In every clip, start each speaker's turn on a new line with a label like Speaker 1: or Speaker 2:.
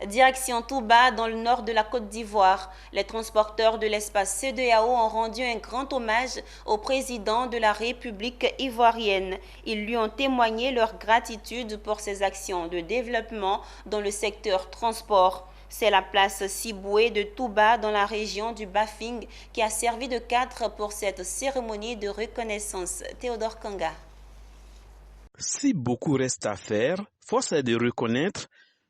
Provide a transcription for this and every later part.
Speaker 1: Direction Touba, dans le nord de la Côte d'Ivoire. Les transporteurs de l'espace CEDEAO ont rendu un grand hommage au président de la République ivoirienne. Ils lui ont témoigné leur gratitude pour ses actions de développement dans le secteur transport. C'est la place Siboué de Touba dans la région du Bafing qui a servi de cadre pour cette cérémonie de reconnaissance. Théodore Kanga.
Speaker 2: Si beaucoup reste à faire, force est de reconnaître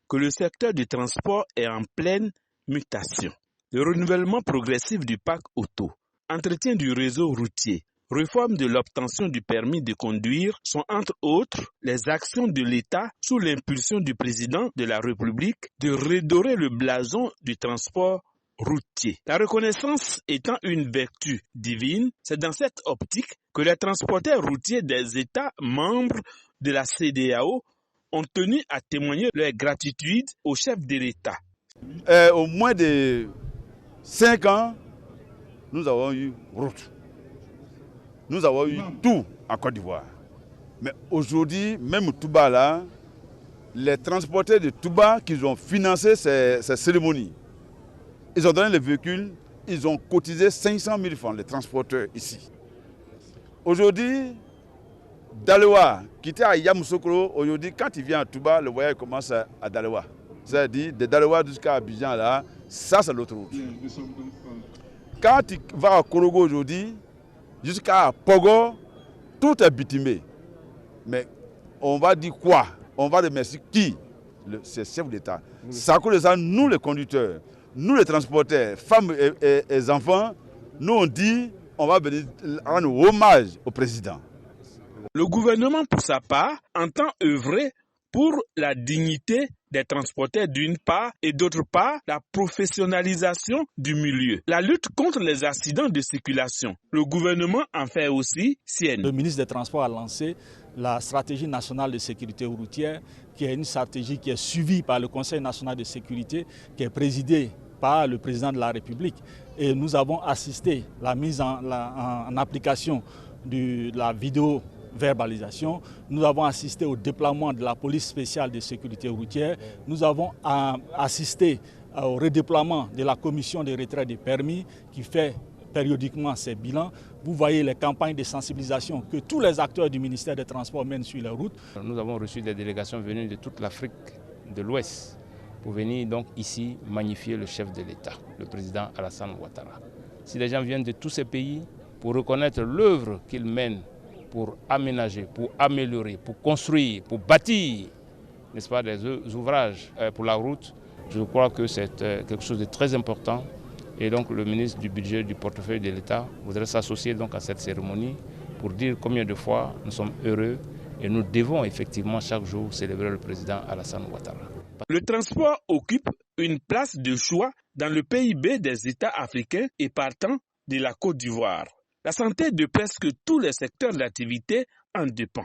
Speaker 2: que le secteur du transport est en pleine mutation. Le renouvellement progressif du parc auto, entretien du réseau routier, réforme de l'obtention du permis de conduire sont entre autres les actions de l'État sous l'impulsion du président de la République de redorer le blason du transport routier. La reconnaissance étant une vertu divine, c'est dans cette optique que les transporteurs routiers des États membres de la CEDEAO ont tenu à témoigner leur gratitude au chef de l'État.
Speaker 3: Au moins de 5 ans, nous avons eu route. Nous avons eu tout en Côte d'Ivoire. Mais aujourd'hui, même Touba là, les transporteurs de Touba qui ont financé ces cérémonies, ils ont donné les véhicules, ils ont cotisé 500 000 francs, les transporteurs ici. Aujourd'hui, Dalewa, qui était à Yamoussoukro, aujourd'hui, quand il vient à Touba, le voyage commence à Dalewa. C'est-à-dire, de Dalewa jusqu'à Abidjan, là, ça c'est l'autre route. Quand il va à Korogo aujourd'hui, jusqu'à Pogo, tout est bitumé. Mais on va dire quoi? On va remercier qui? C'est le chef d'État. Ça cause de ça, nous les conducteurs, nous les transporteurs, femmes et enfants, nous on dit, on va venir rendre hommage au président.
Speaker 2: Le gouvernement, pour sa part, entend œuvrer pour la dignité des transporteurs d'une part et d'autre part la professionnalisation du milieu. La lutte contre les accidents de circulation. Le gouvernement en fait aussi sienne.
Speaker 4: Le ministre des Transports a lancé la stratégie nationale de sécurité routière, qui est une stratégie qui est suivie par le Conseil national de sécurité, qui est présidé par le président de la République. Et nous avons assisté à la mise en application de la vidéo-verbalisation. Nous avons assisté au déploiement de la police spéciale de sécurité routière. Nous avons assisté au redéploiement de la commission de retrait des permis qui fait périodiquement ses bilans. Vous voyez les campagnes de sensibilisation que tous les acteurs du ministère des Transports mènent sur les routes.
Speaker 5: Nous avons reçu des délégations venues de toute l'Afrique de l'Ouest pour venir donc ici magnifier le chef de l'État, le président Alassane Ouattara. Si les gens viennent de tous ces pays pour reconnaître l'œuvre qu'il mène pour aménager, pour améliorer, pour construire, pour bâtir, n'est-ce pas, des ouvrages pour la route, je crois que c'est quelque chose de très important. Et donc le ministre du budget du portefeuille de l'État voudrait s'associer donc à cette cérémonie pour dire combien de fois nous sommes heureux et nous devons effectivement chaque jour célébrer le président Alassane Ouattara.
Speaker 2: Le transport occupe une place de choix dans le PIB des États africains et partant de la Côte d'Ivoire. La santé de presque tous les secteurs d'activité en dépend.